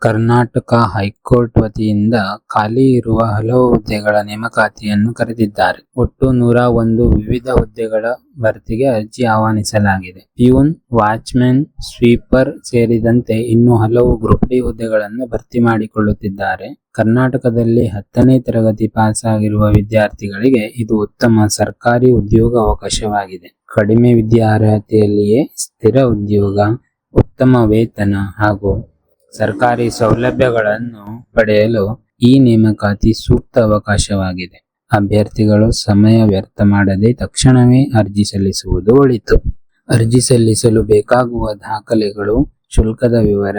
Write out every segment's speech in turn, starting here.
Karnataka high court ವತಿಯಿಂದ ಖಾಲಿ ಇರುವ ಹಲವು ಹುದ್ದೆಗಳ ನೇಮಕಾತಿಯನ್ನು ಕರೆದಿದ್ದಾರೆ. ಒಟ್ಟು 101 ವಿವಿಧ ಹುದ್ದೆಗಳ ಭರ್ತಿಗೆ ಅರ್ಜಿ ಆಹ್ವಾನಿಸಲಾಗಿದೆ. ಪ್ಯೂನ್, ವಾಚ್ಮನ್, ಸ್ವೀಪರ್ ಸೇರಿದಂತೆ ಇನ್ನೂ ಹಲವು ಗ್ರೂಪ್ ಡಿ ಹುದ್ದೆಗಳನ್ನು ಭರ್ತಿ ಮಾಡಿಕೊಳ್ಳುತ್ತಿದ್ದಾರೆ. ಕರ್ನಾಟಕದಲ್ಲಿ 10ನೇ ತರಗತಿ ಪಾಸ್ ಆಗಿರುವ ವಿದ್ಯಾರ್ಥಿಗಳಿಗೆ ಇದು ಉತ್ತಮ ಸರ್ಕಾರಿ ಉದ್ಯೋಗ ಅವಕಾಶವಾಗಿದೆ. ಕಡಿಮೆ ವಿದ್ಯಾರ್ಹತೆಯಲ್ಲಿಯೇ ಸ್ಥಿರ ಉದ್ಯೋಗ, ಉತ್ತಮ ವೇತನ ಹಾಗೂ ಸರ್ಕಾರಿ ಸೌಲಭ್ಯಗಳನ್ನು ಪಡೆಯಲು ಈ ನೇಮಕಾತಿ ಸೂಕ್ತ ಅವಕಾಶವಾಗಿದೆ. ಅಭ್ಯರ್ಥಿಗಳು ಸಮಯ ವ್ಯರ್ಥ ಮಾಡದೆ ತಕ್ಷಣವೇ ಅರ್ಜಿ ಸಲ್ಲಿಸುವುದು ಒಳಿತು. ಅರ್ಜಿ ಸಲ್ಲಿಸಲು ಬೇಕಾಗುವ ದಾಖಲೆಗಳು, ಶುಲ್ಕದ ವಿವರ,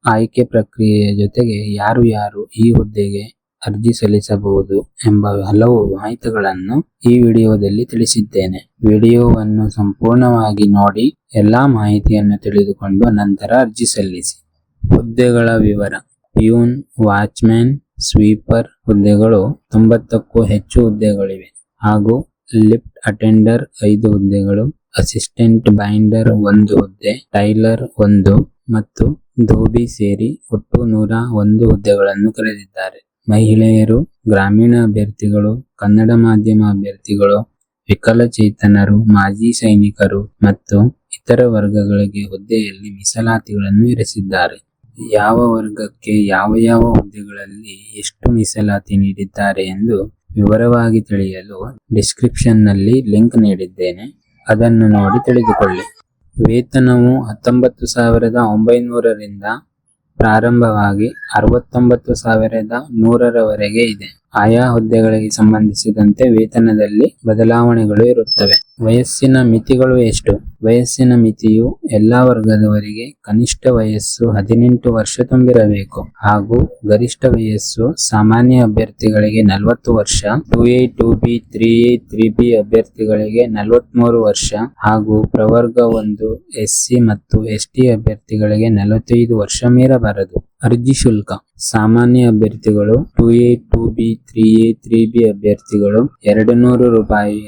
ಆಯ್ಕೆ ಪ್ರಕ್ರಿಯೆಯ ಜೊತೆಗೆ ಯಾರು ಈ ಹುದ್ದೆಗೆ ಅರ್ಜಿ ಸಲ್ಲಿಸಬಹುದು ಎಂಬ ಹಲವು ಮಾಹಿತಿಗಳನ್ನು ಈ ವಿಡಿಯೋದಲ್ಲಿ ತಿಳಿಸಿದ್ದೇನೆ. ವಿಡಿಯೋವನ್ನು ಸಂಪೂರ್ಣವಾಗಿ ನೋಡಿ ಎಲ್ಲಾ ಮಾಹಿತಿಯನ್ನು ತಿಳಿದುಕೊಂಡು ನಂತರ ಅರ್ಜಿ ಸಲ್ಲಿಸಿ. ಹುದ್ದೆಗಳ ವಿವರ: ಪ್ಯೂನ್, ವಾಚ್ಮ್ಯಾನ್, ಸ್ವೀಪರ್ ಹುದ್ದೆಗಳು 90ಕ್ಕೂ ಹೆಚ್ಚು ಹುದ್ದೆಗಳಿವೆ ಹಾಗೂ ಲಿಫ್ಟ್ ಅಟೆಂಡರ್ 5 ಹುದ್ದೆಗಳು, ಅಸಿಸ್ಟೆಂಟ್ ಬೈಂಡರ್ 1 ಹುದ್ದೆ, ಟೈಲರ್ 1 ಮತ್ತು ಧೋಬಿ ಸೇರಿ ಒಟ್ಟು 101 ಹುದ್ದೆಗಳನ್ನು ಕರೆದಿದ್ದಾರೆ. ಮಹಿಳೆಯರು, ಗ್ರಾಮೀಣ ಅಭ್ಯರ್ಥಿಗಳು, ಕನ್ನಡ ಮಾಧ್ಯಮ ಅಭ್ಯರ್ಥಿಗಳು, ವಿಕಲಚೇತನರು, ಮಾಜಿ ಸೈನಿಕರು ಮತ್ತು ಇತರ ವರ್ಗಗಳಿಗೆ ಹುದ್ದೆಯಲ್ಲಿ ಮೀಸಲಾತಿಗಳನ್ನು ಇರಿಸಿದ್ದಾರೆ. ಯಾವ ವರ್ಗಕ್ಕೆ ಯಾವ ಹುದ್ದೆಗಳಲ್ಲಿ ಎಷ್ಟು ಮೀಸಲಾತಿ ನೀಡಿದ್ದಾರೆ ಎಂದು ವಿವರವಾಗಿ ತಿಳಿಯಲು ಡಿಸ್ಕ್ರಿಪ್ಷನ್ನಲ್ಲಿ ಲಿಂಕ್ ನೀಡಿದ್ದೇನೆ, ಅದನ್ನು ನೋಡಿ ತಿಳಿದುಕೊಳ್ಳಿ. ವೇತನವು 19,900 ರಿಂದ ಪ್ರಾರಂಭವಾಗಿ 69,100 ಇದೆ. ಆಯಾ ಹುದ್ದೆಗಳಿಗೆ ಸಂಬಂಧಿಸಿದಂತೆ ವೇತನದಲ್ಲಿ ಬದಲಾವಣೆಗಳು ಇರುತ್ತವೆ. ವಯಸ್ಸಿನ ಮಿತಿಗಳು ಎಷ್ಟು? ವಯಸ್ಸಿನ ಮಿತಿಯು ಎಲ್ಲಾ ವರ್ಗದವರಿಗೆ ಕನಿಷ್ಠ ವಯಸ್ಸು 18 ವರ್ಷ ತುಂಬಿರಬೇಕು ಹಾಗೂ ಗರಿಷ್ಠ ವಯಸ್ಸು ಸಾಮಾನ್ಯ ಅಭ್ಯರ್ಥಿಗಳಿಗೆ 40 ವರ್ಷ, 2A, 2B, 3A, 3B ಅಭ್ಯರ್ಥಿಗಳಿಗೆ 43 ವರ್ಷ ಹಾಗೂ ಪ್ರವರ್ಗ 1 SC ಮತ್ತು ST ಅಭ್ಯರ್ಥಿಗಳಿಗೆ 45 ವರ್ಷ ಮೀರಬಾರದು. ಅರ್ಜಿ ಶುಲ್ಕ: ಸಾಮಾನ್ಯ ಅಭ್ಯರ್ಥಿಗಳು 2A, 2B, 3A, 3B ಅಭ್ಯರ್ಥಿಗಳು ₹200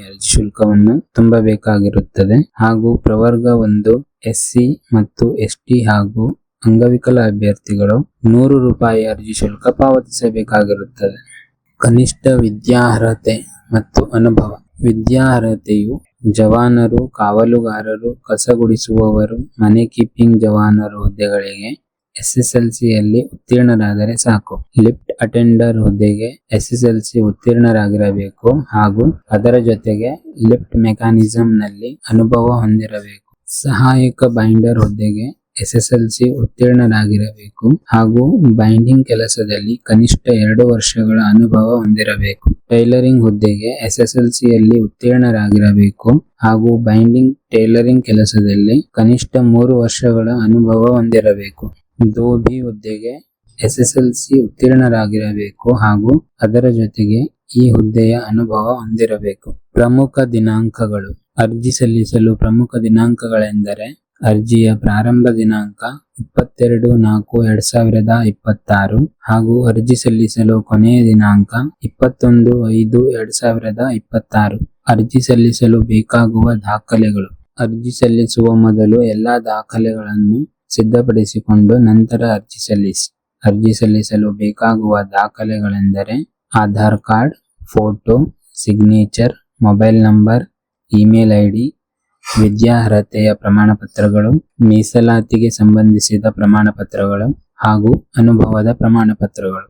ಅರ್ಜಿ ಶುಲ್ಕವನ್ನು ತುಂಬಬೇಕಾಗಿರುತ್ತದೆ ಹಾಗೂ ಪ್ರವರ್ಗ 1 SC ಮತ್ತು ST ಹಾಗೂ ಅಂಗವಿಕಲ ಅಭ್ಯರ್ಥಿಗಳು ₹100 ಅರ್ಜಿ ಶುಲ್ಕ ಪಾವತಿಸಬೇಕಾಗಿರುತ್ತದೆ. ಕನಿಷ್ಠ ವಿದ್ಯಾರ್ಹತೆ ಮತ್ತು ಅನುಭವ: ವಿದ್ಯಾರ್ಹತೆಯು ಜವಾನರು, ಕಾವಲುಗಾರರು, ಕಸ ಗುಡಿಸುವವರು, ಮನೆ ಕೀಪಿಂಗ್ ಜವಾನರು ಹುದ್ದೆಗಳಿಗೆ SSLCಯಲ್ಲಿ ಉತ್ತೀರ್ಣರಾದರೆ ಸಾಕು. ಲಿಫ್ಟ್ ಅಟೆಂಡರ್ ಹುದ್ದೆಗೆ SSLC ಉತ್ತೀರ್ಣರಾಗಿರಬೇಕು ಹಾಗೂ ಅದರ ಜೊತೆಗೆ ಲಿಫ್ಟ್ ಮೆಕ್ಯಾನಿಸಂನಲ್ಲಿ ಅನುಭವ ಹೊಂದಿರಬೇಕು. ಸಹಾಯಕ ಬೈಂಡರ್ ಹುದ್ದೆಗೆ SSLC ಉತ್ತೀರ್ಣರಾಗಿರಬೇಕು ಹಾಗೂ ಬೈಂಡಿಂಗ್ ಕೆಲಸದಲ್ಲಿ ಕನಿಷ್ಠ 2 ವರ್ಷಗಳ ಅನುಭವ ಹೊಂದಿರಬೇಕು. ಟೈಲರಿಂಗ್ ಹುದ್ದೆಗೆ SSLCಯಲ್ಲಿ ಉತ್ತೀರ್ಣರಾಗಿರಬೇಕು ಹಾಗೂ ಬೈಂಡಿಂಗ್ ಟೈಲರಿಂಗ್ ಕೆಲಸದಲ್ಲಿ ಕನಿಷ್ಠ 3 ವರ್ಷಗಳ ಅನುಭವ ಹೊಂದಿರಬೇಕು. ಧೋಬಿ ಹುದ್ದೆಗೆ SSLC ಉತ್ತೀರ್ಣರಾಗಿರಬೇಕು ಹಾಗೂ ಅದರ ಜೊತೆಗೆ ಈ ಹುದ್ದೆಯ ಅನುಭವ ಹೊಂದಿರಬೇಕು. ಪ್ರಮುಖ ದಿನಾಂಕಗಳು: ಅರ್ಜಿ ಸಲ್ಲಿಸಲು ಪ್ರಮುಖ ದಿನಾಂಕಗಳೆಂದರೆ ಅರ್ಜಿಯ ಪ್ರಾರಂಭ ದಿನಾಂಕ 22/4/2026 ಹಾಗೂ ಅರ್ಜಿ ಸಲ್ಲಿಸಲು ಕೊನೆಯ ದಿನಾಂಕ 21/5/2026. ಅರ್ಜಿ ಸಲ್ಲಿಸಲು ಬೇಕಾಗುವ ದಾಖಲೆಗಳು: ಅರ್ಜಿ ಸಲ್ಲಿಸುವ ಮೊದಲು ಎಲ್ಲಾ ದಾಖಲೆಗಳನ್ನು ಸಿದ್ಧಪಡಿಸಿಕೊಂಡು ನಂತರ ಅರ್ಜಿ ಸಲ್ಲಿಸಿ. ಅರ್ಜಿ ಸಲ್ಲಿಸಲು ಬೇಕಾಗುವ ದಾಖಲೆಗಳೆಂದರೆ Aadhaar card, photo, signature, mobile number, email ID, ವಿದ್ಯಾರ್ಹತೆಯ ಪ್ರಮಾಣಪತ್ರಗಳು, ಮೀಸಲಾತಿಗೆ ಸಂಬಂಧಿಸಿದ ಪ್ರಮಾಣಪತ್ರಗಳು ಹಾಗೂ ಅನುಭವದ ಪ್ರಮಾಣಪತ್ರಗಳು.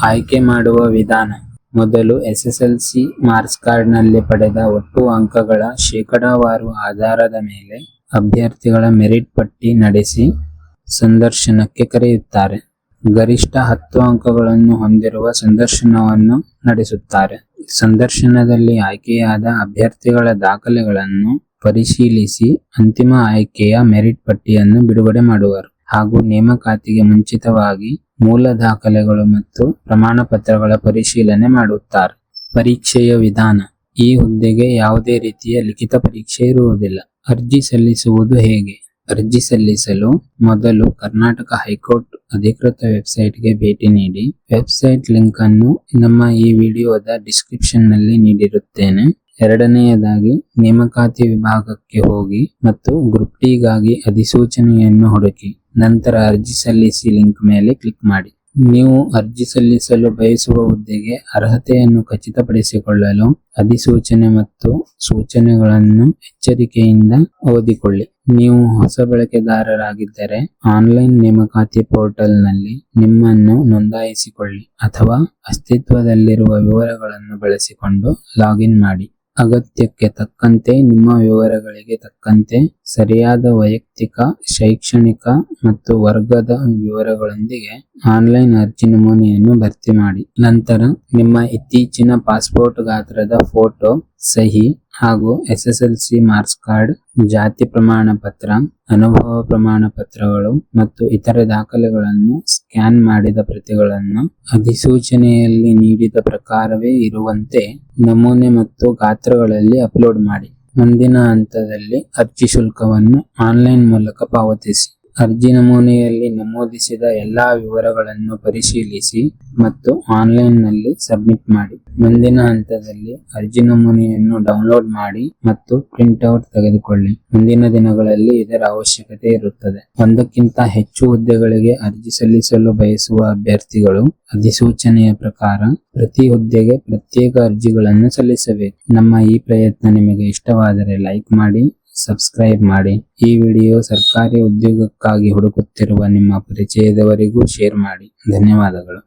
ಆಯ್ಕೆ ಮಾಡುವ ವಿಧಾನ: ಮೊದಲು SSLC ಮಾರ್ಕ್ಸ್ ಕಾರ್ಡ್ನಲ್ಲಿ ಪಡೆದ ಒಟ್ಟು ಅಂಕಗಳ ಶೇಕಡಾವಾರು ಆಧಾರದ ಮೇಲೆ ಅಭ್ಯರ್ಥಿಗಳ ಮೆರಿಟ್ ಪಟ್ಟಿ ನಡೆಸಿ ಸಂದರ್ಶನಕ್ಕೆ ಕರೆಯುತ್ತಾರೆ. ಗರಿಷ್ಠ 10 ಅಂಕಗಳನ್ನು ಹೊಂದಿರುವ ಸಂದರ್ಶನವನ್ನು ನಡೆಸುತ್ತಾರೆ. ಸಂದರ್ಶನದಲ್ಲಿ ಆಯ್ಕೆಯಾದ ಅಭ್ಯರ್ಥಿಗಳ ದಾಖಲೆಗಳನ್ನು ಪರಿಶೀಲಿಸಿ ಅಂತಿಮ ಆಯ್ಕೆಯ ಮೆರಿಟ್ ಪಟ್ಟಿಯನ್ನು ಬಿಡುಗಡೆ ಮಾಡುವರು ಹಾಗೂ ನೇಮಕಾತಿಗೆ ಮುಂಚಿತವಾಗಿ ಮೂಲ ದಾಖಲೆಗಳು ಮತ್ತು ಪ್ರಮಾಣ ಪತ್ರಗಳ ಪರಿಶೀಲನೆ ಮಾಡುತ್ತಾರೆ. ಪರೀಕ್ಷೆಯ ವಿಧಾನ: ಈ ಹುದ್ದೆಗೆ ಯಾವುದೇ ರೀತಿಯ ಲಿಖಿತ ಪರೀಕ್ಷೆ ಇರುವುದಿಲ್ಲ. ಅರ್ಜಿ ಸಲ್ಲಿಸುವುದು ಹೇಗೆ? ಅರ್ಜಿ ಸಲ್ಲಿಸಲು ಮೊದಲು ಕರ್ನಾಟಕ ಹೈಕೋರ್ಟ್ ಅಧಿಕೃತ ವೆಬ್ಸೈಟ್ಗೆ ಭೇಟಿ ನೀಡಿ. ವೆಬ್ಸೈಟ್ ಲಿಂಕ್ ಅನ್ನು ನಮ್ಮ ಈ ವಿಡಿಯೋದ ಡಿಸ್ಕ್ರಿಪ್ಷನ್ ನಲ್ಲಿ ನೀಡಿರುತ್ತೇನೆ. ಎರಡನೆಯದಾಗಿ ನೇಮಕಾತಿ ವಿಭಾಗಕ್ಕೆ ಹೋಗಿ ಮತ್ತು ಗ್ರೂಪ್ ಡಿ ಗಾಗಿ ಅಧಿಸೂಚನೆಯನ್ನು ಹುಡುಕಿ. ನಂತರ ಅರ್ಜಿ ಸಲ್ಲಿಸಿ ಲಿಂಕ್ ಮೇಲೆ ಕ್ಲಿಕ್ ಮಾಡಿ. ನೀವು ಅರ್ಜಿ ಸಲ್ಲಿಸಲು ಬಯಸುವ ಹುದ್ದೆಗೆ ಅರ್ಹತೆಯನ್ನು ಖಚಿತಪಡಿಸಿಕೊಳ್ಳಲು ಅಧಿಸೂಚನೆ ಮತ್ತು ಸೂಚನೆಗಳನ್ನು ಎಚ್ಚರಿಕೆಯಿಂದ ಓದಿಕೊಳ್ಳಿ. ನೀವು ಹೊಸ ಬಳಕೆದಾರರಾಗಿದ್ದರೆ ಆನ್ಲೈನ್ ನೇಮಕಾತಿ ಪೋರ್ಟಲ್ನಲ್ಲಿ ನಿಮ್ಮನ್ನು ನೋಂದಾಯಿಸಿಕೊಳ್ಳಿ ಅಥವಾ ಅಸ್ತಿತ್ವದಲ್ಲಿರುವ ವಿವರಗಳನ್ನು ಬಳಸಿಕೊಂಡು ಲಾಗಿನ್ ಮಾಡಿ. ಅಗತ್ಯಕ್ಕೆ ತಕ್ಕಂತೆ ನಿಮ್ಮ ವಿವರಗಳಿಗೆ ತಕ್ಕಂತೆ ಸರಿಯಾದ ವೈಯಕ್ತಿಕ, ಶೈಕ್ಷಣಿಕ ಮತ್ತು ವರ್ಗದ ವಿವರಗಳೊಂದಿಗೆ ಆನ್ಲೈನ್ ಅರ್ಜಿ ನಮೂನೆಯನ್ನು ಭರ್ತಿ ಮಾಡಿ. ನಂತರ ನಿಮ್ಮ ಇತ್ತೀಚಿನ ಪಾಸ್ಪೋರ್ಟ್ ಗಾತ್ರದ ಫೋಟೋ, ಸಹಿ ಹಾಗೂ SSLC ಮಾರ್ಕ್ಸ್ ಕಾರ್ಡ್, ಜಾತಿ ಪ್ರಮಾಣ ಪತ್ರ, ಅನುಭವ ಪ್ರಮಾಣ ಪತ್ರಗಳು ಮತ್ತು ಇತರೆ ದಾಖಲೆಗಳನ್ನು ಸ್ಕ್ಯಾನ್ ಮಾಡಿದ ಪ್ರತಿಗಳನ್ನು ಅಧಿಸೂಚನೆಯಲ್ಲಿ ನೀಡಿದ ಪ್ರಕಾರವೇ ಇರುವಂತೆ ನಮೂನೆ ಮತ್ತು ಗಾತ್ರಗಳಲ್ಲಿ ಅಪ್ಲೋಡ್ ಮಾಡಿ. ಮುಂದಿನ ಹಂತದಲ್ಲಿ ಅರ್ಜಿ ಶುಲ್ಕವನ್ನು ಆನ್ಲೈನ್ ಮೂಲಕ ಪಾವತಿಸಿ. ಅರ್ಜಿ ನಮೂನೆಯಲ್ಲಿ ನಮೂದಿಸಿದ ಎಲ್ಲಾ ವಿವರಗಳನ್ನು ಪರಿಶೀಲಿಸಿ ಮತ್ತು ಆನ್ಲೈನ್ನಲ್ಲಿ ಸಬ್ಮಿಟ್ ಮಾಡಿ. ಮುಂದಿನ ಹಂತದಲ್ಲಿ ಅರ್ಜಿ ನಮೂನೆಯನ್ನು ಡೌನ್ಲೋಡ್ ಮಾಡಿ ಮತ್ತು ಪ್ರಿಂಟ್ಔಟ್ ತೆಗೆದುಕೊಳ್ಳಿ. ಮುಂದಿನ ದಿನಗಳಲ್ಲಿ ಇದರ ಅವಶ್ಯಕತೆ ಇರುತ್ತದೆ. ಒಂದಕ್ಕಿಂತ ಹೆಚ್ಚು ಹುದ್ದೆಗಳಿಗೆ ಅರ್ಜಿ ಸಲ್ಲಿಸಲು ಬಯಸುವ ಅಭ್ಯರ್ಥಿಗಳು ಅಧಿಸೂಚನೆಯ ಪ್ರಕಾರ ಪ್ರತಿ ಹುದ್ದೆಗೆ ಪ್ರತ್ಯೇಕ ಅರ್ಜಿಗಳನ್ನು ಸಲ್ಲಿಸಬೇಕು. ನಮ್ಮ ಈ ಪ್ರಯತ್ನ ನಿಮಗೆ ಇಷ್ಟವಾದರೆ ಲೈಕ್ ಮಾಡಿ, ಸಬ್ಸ್ಕ್ರೈಬ್ ಮಾಡಿ. ಈ ವಿಡಿಯೋ ಸರ್ಕಾರಿ ಉದ್ಯೋಗಕ್ಕಾಗಿ ಹುಡುಕುತ್ತಿರುವ ನಿಮ್ಮ ಪರಿಚಯದವರಿಗೂ ಶೇರ್ ಮಾಡಿ. ಧನ್ಯವಾದಗಳು.